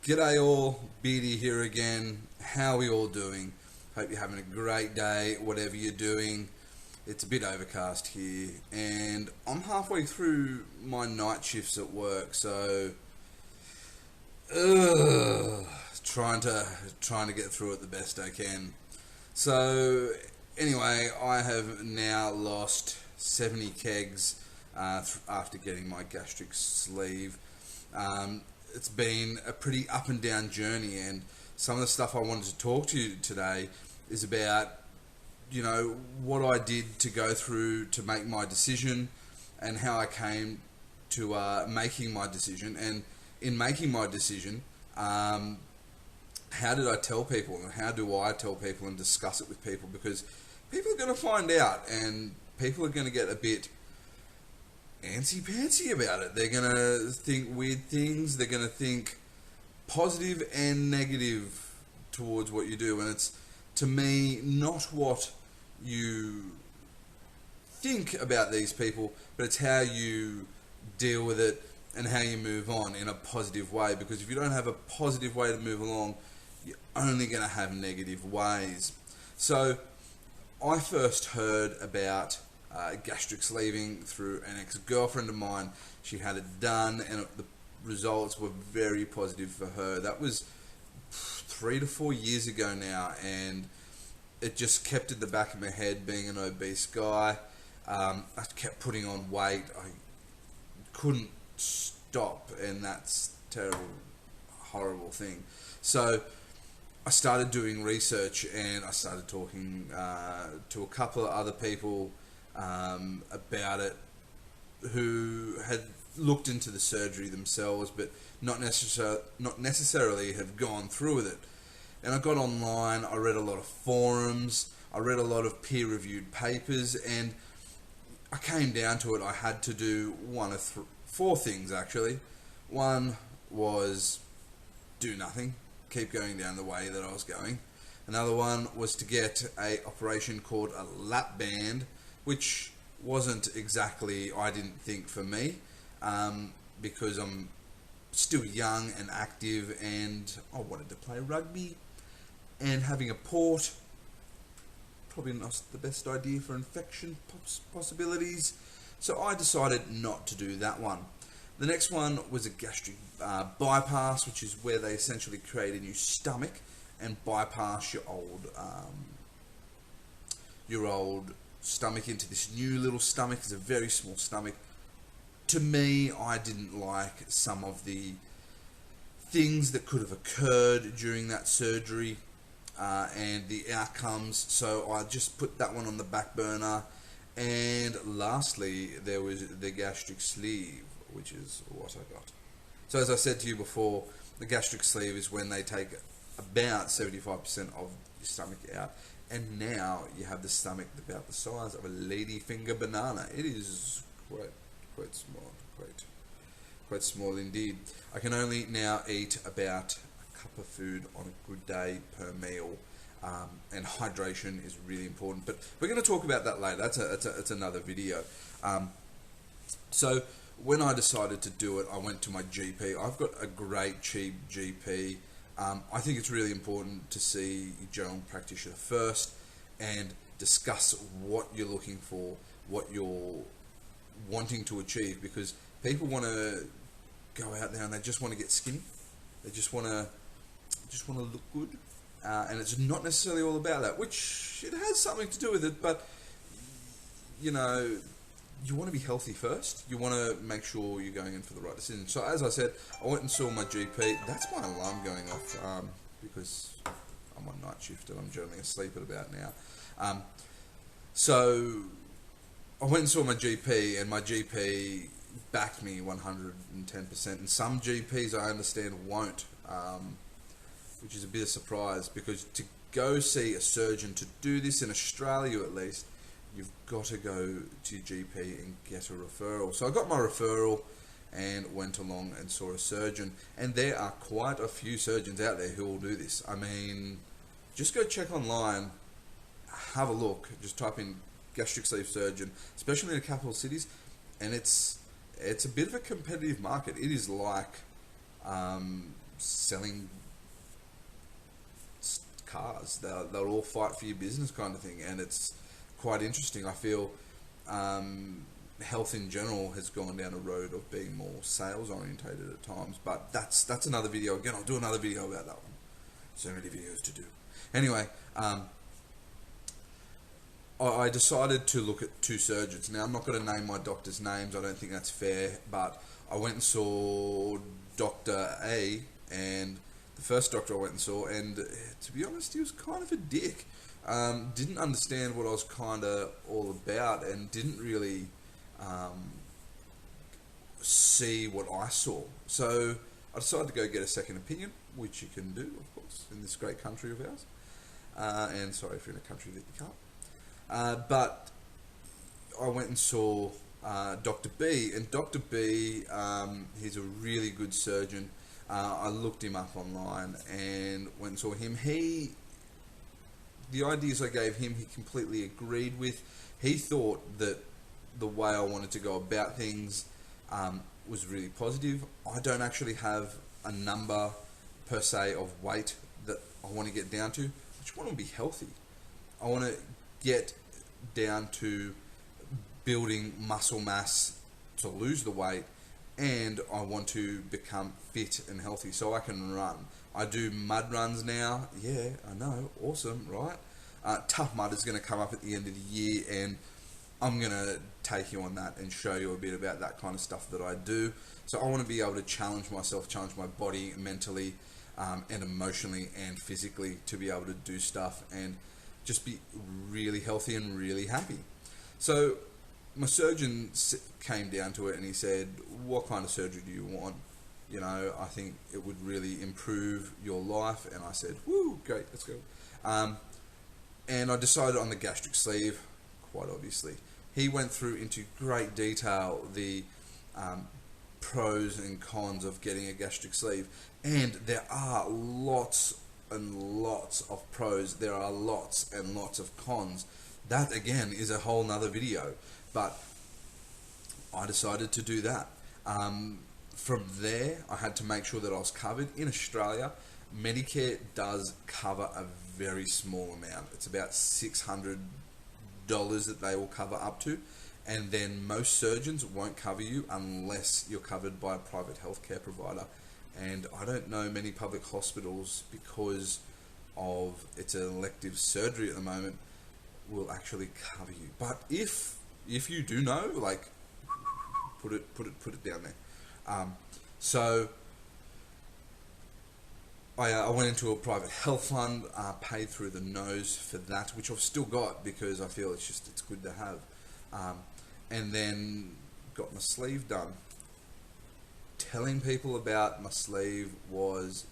G'day all, Beardy here again. How are we all doing? Hope you're having a great day, whatever you're doing. It's a bit overcast here, and I'm halfway through my night shifts at work, so trying to get through it the best I can. So anyway, I have now lost 70 kegs after getting my gastric sleeve. It's been a pretty up and down journey, and some of the stuff I wanted to talk to you today is about, what I did to go through to make my decision and how I came to making my decision. And in making my decision, how did I tell people, and how do I tell people and discuss it with people? Because people are going to find out, and people are going to get a bit antsy-pantsy about it. They're going to think weird things. They're going to think positive and negative towards what you do. And it's, to me, not what you think about these people, but it's how you deal with it and how you move on in a positive way. Because if you don't have a positive way to move along, you're only going to have negative ways. So I first heard about gastric sleeving through an ex-girlfriend of mine. She had it done, and the results were very positive for her. That was 3 to 4 years ago now, and it just kept in the back of my head, being an obese guy. I kept putting on weight. I couldn't stop, and that's a terrible, horrible thing. So I started doing research, and I started talking to a couple of other people about it, who had looked into the surgery themselves, but not necessarily have gone through with it. And I got online, I read a lot of forums, I read a lot of peer-reviewed papers, and I came down to it. I had to do one of 4 things, actually. One was do nothing, keep going down the way that I was going. Another one was to get a operation called a lap band, which wasn't exactly, I didn't think, for me, because I'm still young and active, and I wanted to play rugby, and having a port, probably not the best idea for infection possibilities, so I decided not to do that one. The next one was a gastric bypass, which is where they essentially create a new stomach and bypass your old stomach into this new little stomach. It's a very small stomach. To me, I didn't like some of the things that could have occurred during that surgery and the outcomes, so I just put that one on the back burner. And lastly, there was the gastric sleeve, which is what I got. So as I said to you before, the gastric sleeve is when they take about 75% of your stomach out, and now you have the stomach about the size of a ladyfinger banana. It is quite small, quite small indeed. I can only now eat about a cup of food on a good day per meal, and hydration is really important. But we're going to talk about that later. That's another video. So when I decided to do it, I went to my GP. I've got a great cheap GP. I think it's really important to see your general practitioner first and discuss what you're looking for, what you're wanting to achieve, because people want to go out there and they just want to get skinny. They just want to look good, and it's not necessarily all about that, which it has something to do with it, but you want to be healthy first. You want to make sure you're going in for the right decision. So as I said, I went and saw my GP. That's my alarm going off, because I'm on night shift and I'm generally asleep at about now. So I went and saw my GP, and my GP backed me 110%. And some GPs, I understand, won't, which is a bit of a surprise, because to go see a surgeon to do this in Australia, at least, you've got to go to your GP and get a referral. So I got my referral and went along and saw a surgeon. And there are quite a few surgeons out there who will do this. I mean, just go check online, have a look, just type in gastric sleeve surgeon, especially in the capital cities, and it's a bit of a competitive market. It is like selling cars. They'll all fight for your business kind of thing, and it's quite interesting. I feel health in general has gone down a road of being more sales orientated at times, but that's another video. Again, I'll do another video about that one. So many videos to do. Anyway, I decided to look at two surgeons. Now, I'm not going to name my doctor's names. I don't think that's fair, but I went and saw Dr. A, and the first doctor I went and saw, and to be honest, he was kind of a dick. Didn't understand what I was kind of all about, and didn't really see what I saw. So I decided to go get a second opinion, which you can do, of course, in this great country of ours. And sorry if you're in a country that you can't. But I went and saw Dr. B, and Dr. B, he's a really good surgeon. I looked him up online and went and saw him. The ideas I gave him, he completely agreed with. He thought that the way I wanted to go about things was really positive. I don't actually have a number per se of weight that I want to get down to. I just want to be healthy. I want to get down to building muscle mass to lose the weight, and I want to become fit and healthy so I can run. I do mud runs now. Yeah, I know. Awesome, right? Tough Mud is going to come up at the end of the year, and I'm going to take you on that and show you a bit about that kind of stuff that I do. So I want to be able to challenge myself, challenge my body mentally and emotionally and physically to be able to do stuff and just be really healthy and really happy. So my surgeon came down to it and he said, what kind of surgery do you want? You know, I think it would really improve your life. And I said, woo, great, let's go. And I decided on the gastric sleeve, quite obviously. He went through into great detail the pros and cons of getting a gastric sleeve. And there are lots and lots of pros. There are lots and lots of cons. That, again, is a whole nother video. But I decided to do that. From there, I had to make sure that I was covered. In Australia, Medicare does cover a very small amount. It's about $600 that they will cover up to. And then most surgeons won't cover you unless you're covered by a private healthcare provider. And I don't know many public hospitals, because of it's an elective surgery at the moment, will actually cover you. But if you do know, like, put it down there. So I went into a private health fund, paid through the nose for that, which I've still got because I feel it's good to have. And then got my sleeve done. Telling people about my sleeve was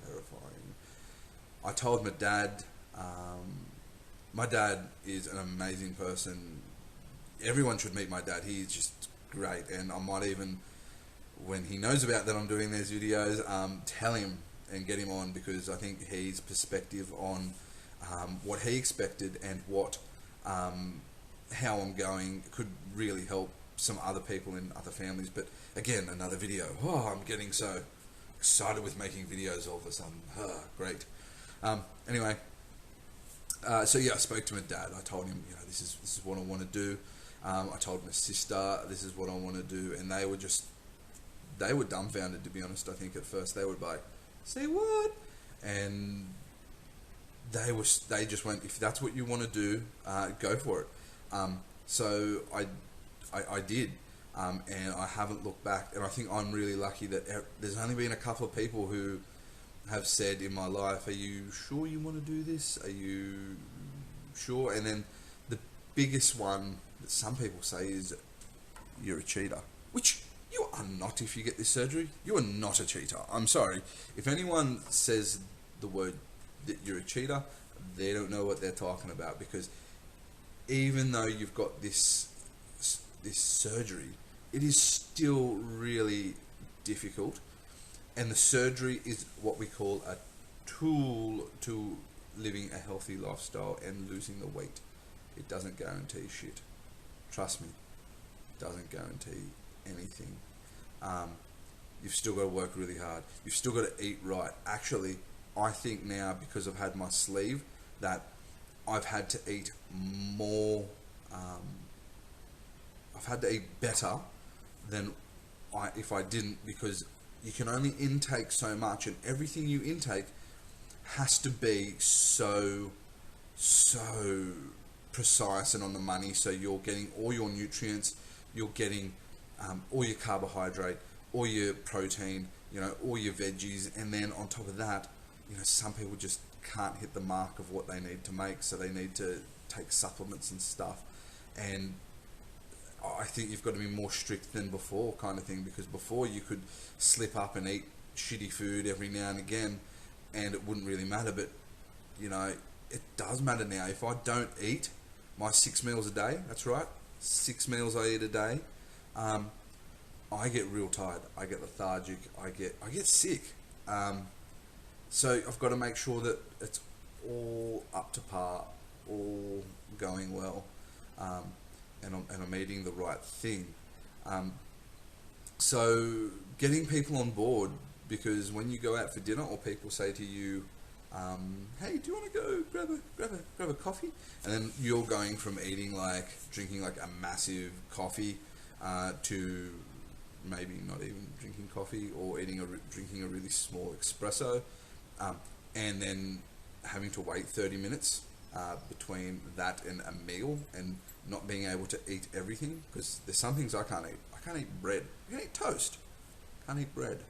terrifying. I told my dad. My dad is an amazing person. Everyone should meet my dad. He's just great, and I might even, when he knows about that I'm doing these videos, tell him and get him on, because I think his perspective on what he expected and what how I'm going could really help some other people in other families. But again, another video. Oh, I'm getting so excited with making videos all of a sudden. Great. Anyway, so yeah, I spoke to my dad. I told him, you know, this is what I want to do. I told my sister, this is what I want to do, and they were dumbfounded, to be honest. I think at first they were like, say what? And they just went, if that's what you want to do, go for it. So I did, and I haven't looked back. And I think I'm really lucky that there's only been a couple of people who have said in my life, are you sure you want to do this? Are you sure? And then the biggest one that some people say is, you're a cheater, which you are not. If you get this surgery, you are not a cheater. I'm sorry. If anyone says the word that you're a cheater, they don't know what they're talking about, because even though you've got this surgery, it is still really difficult. And the surgery is what we call a tool to living a healthy lifestyle and losing the weight. It doesn't guarantee shit. Trust me, it doesn't guarantee anything. you've still got to work really hard. You've still got to eat right. Actually, I think now, because I've had my sleeve, that I've had to eat more, I've had to eat better than if I didn't, because you can only intake so much, and everything you intake has to be so precise and on the money, so you're getting all your nutrients, you're getting all your carbohydrate, all your protein, all your veggies, and then on top of that, some people just can't hit the mark of what they need to make, so they need to take supplements and stuff. And I think you've got to be more strict than before, kind of thing, because before you could slip up and eat shitty food every now and again and it wouldn't really matter. But it does matter now. If I don't eat my 6 meals a day, that's right, 6 meals I eat a day, I get real tired, I get lethargic, I get sick. So I've got to make sure that it's all up to par, all going well, and I'm eating the right thing. So getting people on board, because when you go out for dinner or people say to you, hey, do you want to go grab a coffee? And then you're going from drinking a massive coffee to maybe not even drinking coffee, or drinking a really small espresso, and then having to wait 30 minutes between that and a meal, and not being able to eat everything, because there's some things I can't eat. I can't eat bread. I can eat toast. I can't eat bread.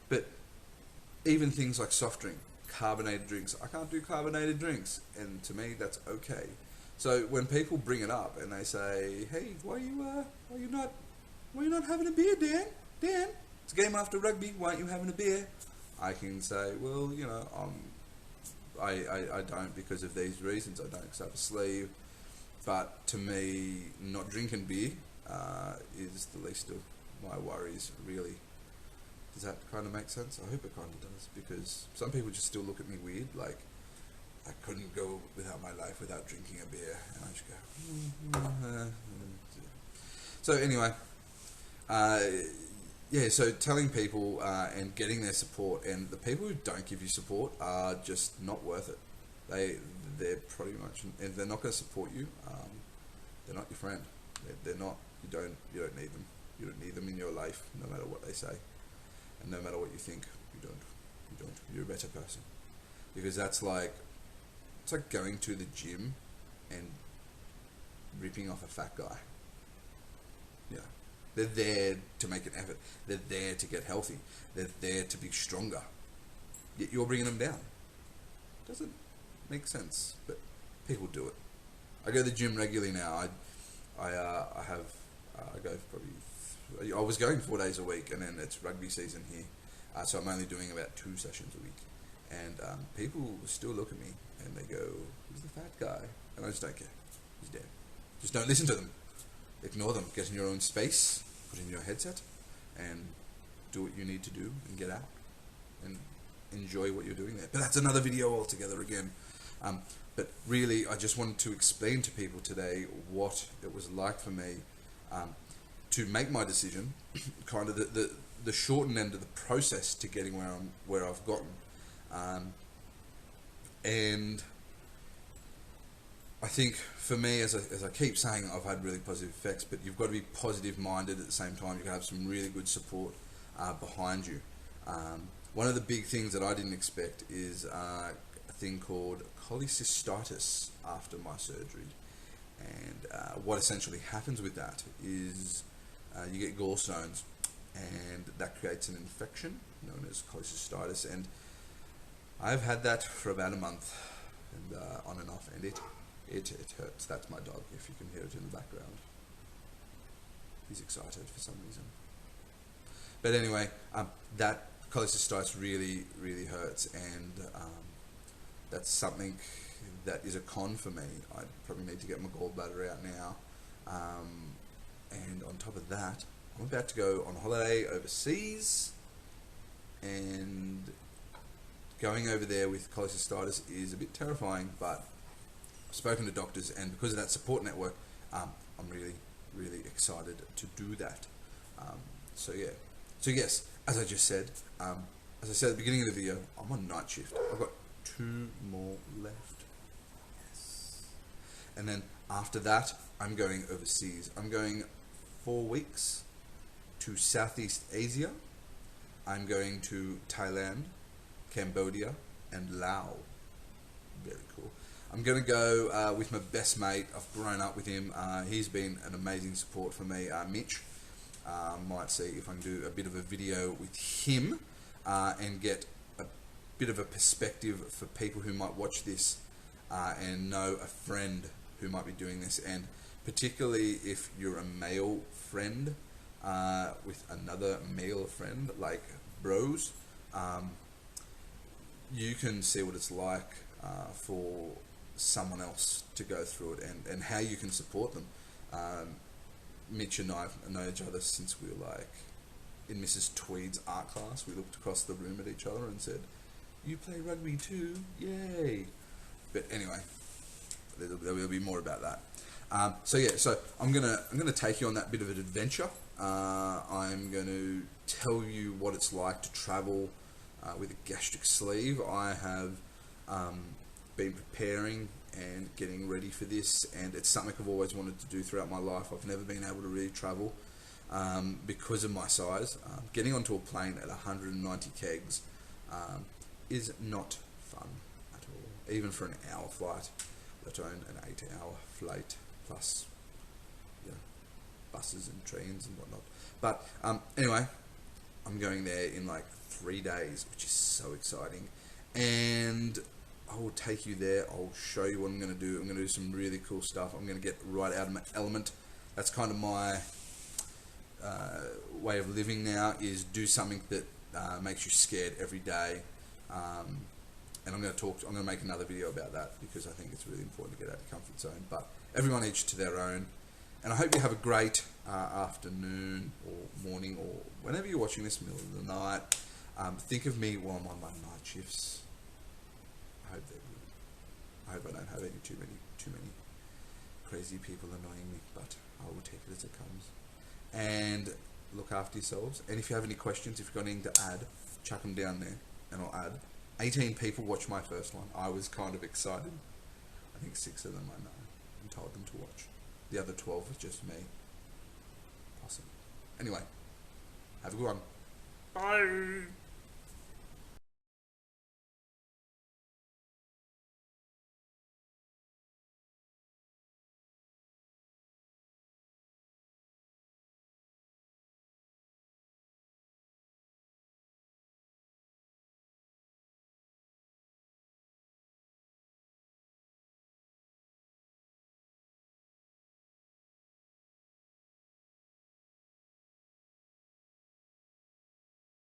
But even things like soft drink, carbonated drinks, I can't do carbonated drinks, and to me that's okay. So when people bring it up and they say, "Hey, why are you not having a beer, Dan? Dan, it's a game after rugby. Why aren't you having a beer?" I can say, well, I don't, because of these reasons. I don't because I have a sleeve. But to me, not drinking beer is the least of my worries, really. Does that kind of make sense? I hope it kind of does, because some people just still look at me weird, like I couldn't go without my life without drinking a beer. And I just go, So anyway, so telling people and getting their support, and the people who don't give you support are just not worth it. They're pretty much, and they're not going to support you. They're not your friend. They're not. You don't need them. You don't need them in your life, no matter what they say, and no matter what you think. You don't. You're a better person, because it's like going to the gym and ripping off a fat guy. Yeah. They're there to make an effort. They're there to get healthy. They're there to be stronger. Yet you're bringing them down. Doesn't make sense, but people do it. I go to the gym regularly now. I was going 4 days a week, and then it's rugby season here, so I'm only doing about 2 sessions a week. And people still look at me and they go, "Who's the fat guy?" And I just don't care. He's dead. Just don't listen to them. Ignore them. Get in your own space, put in your headset, and do what you need to do, and get out and enjoy what you're doing there. But that's another video altogether again. But really, I just wanted to explain to people today what it was like for me to make my decision, kind of the shortened end of the process to getting where I've gotten, and I think for me, as I keep saying, I've had really positive effects, but you've got to be positive minded at the same time. You have some really good support behind you. One of the big things that I didn't expect is a thing called cholecystitis after my surgery. And what essentially happens with that is you get gallstones, and that creates an infection known as cholecystitis. And I've had that for about a month, and on and off, and it hurts. That's my dog, if you can hear it in the background. He's excited for some reason. But anyway, that cholecystitis really, really hurts, and that's something that is a con for me. I probably need to get my gallbladder out now. And on top of that, I'm about to go on holiday overseas, and going over there with cholecystitis is a bit terrifying, but I've spoken to doctors, and because of that support network, I'm really, really excited to do that. So yeah. So yes, as I just said, as I said at the beginning of the video, I'm on night shift. I've got 2 more left. Yes. And then after that, I'm going overseas. I'm going 4 weeks to Southeast Asia. I'm going to Thailand, Cambodia, and Laos. Very cool. I'm going to go with my best mate. I've grown up with him. He's been an amazing support for me, Mitch. Might see if I can do a bit of a video with him and get a bit of a perspective for people who might watch this and know a friend who might be doing this, and particularly if you're a male friend with another male friend, like bros, you can see what it's like for someone else to go through it, and how you can support them. Mitch and I have known each other since we were like in Mrs. Tweed's art class. We looked across the room at each other and said, "You play rugby too? Yay!" But anyway, there will be more about that. So yeah, so I'm gonna take you on that bit of an adventure. I'm going to tell you what it's like to travel with a gastric sleeve. I have been preparing and getting ready for this, and it's something I've always wanted to do throughout my life. I've never been able to really travel because of my size. Getting onto a plane at 190 kegs is not fun at all, even for an hour flight, let alone an 8-hour flight, plus buses and trains and whatnot. But anyway, I'm going there in like 3 days, which is so exciting, and I will take you there. I'll show you what I'm going to do. I'm going to do some really cool stuff. I'm going to get right out of my element. That's kind of my way of living now, is do something that makes you scared every day. And I'm going to make another video about that, because I think it's really important to get out of your comfort zone. But everyone each to their own. And I hope you have a great afternoon or morning, or whenever you're watching this, middle of the night. Think of me while I'm on my night shifts. I hope they're good. I hope I don't have too many crazy people annoying me, but I will take it as it comes. And look after yourselves. And if you have any questions, if you've got anything to add, chuck them down there, and I'll add. 18 people watched my first one. I was kind of excited. I think 6 of them I know, and told them to watch. The other 12 was just me. Awesome. Anyway, have a good one. Bye.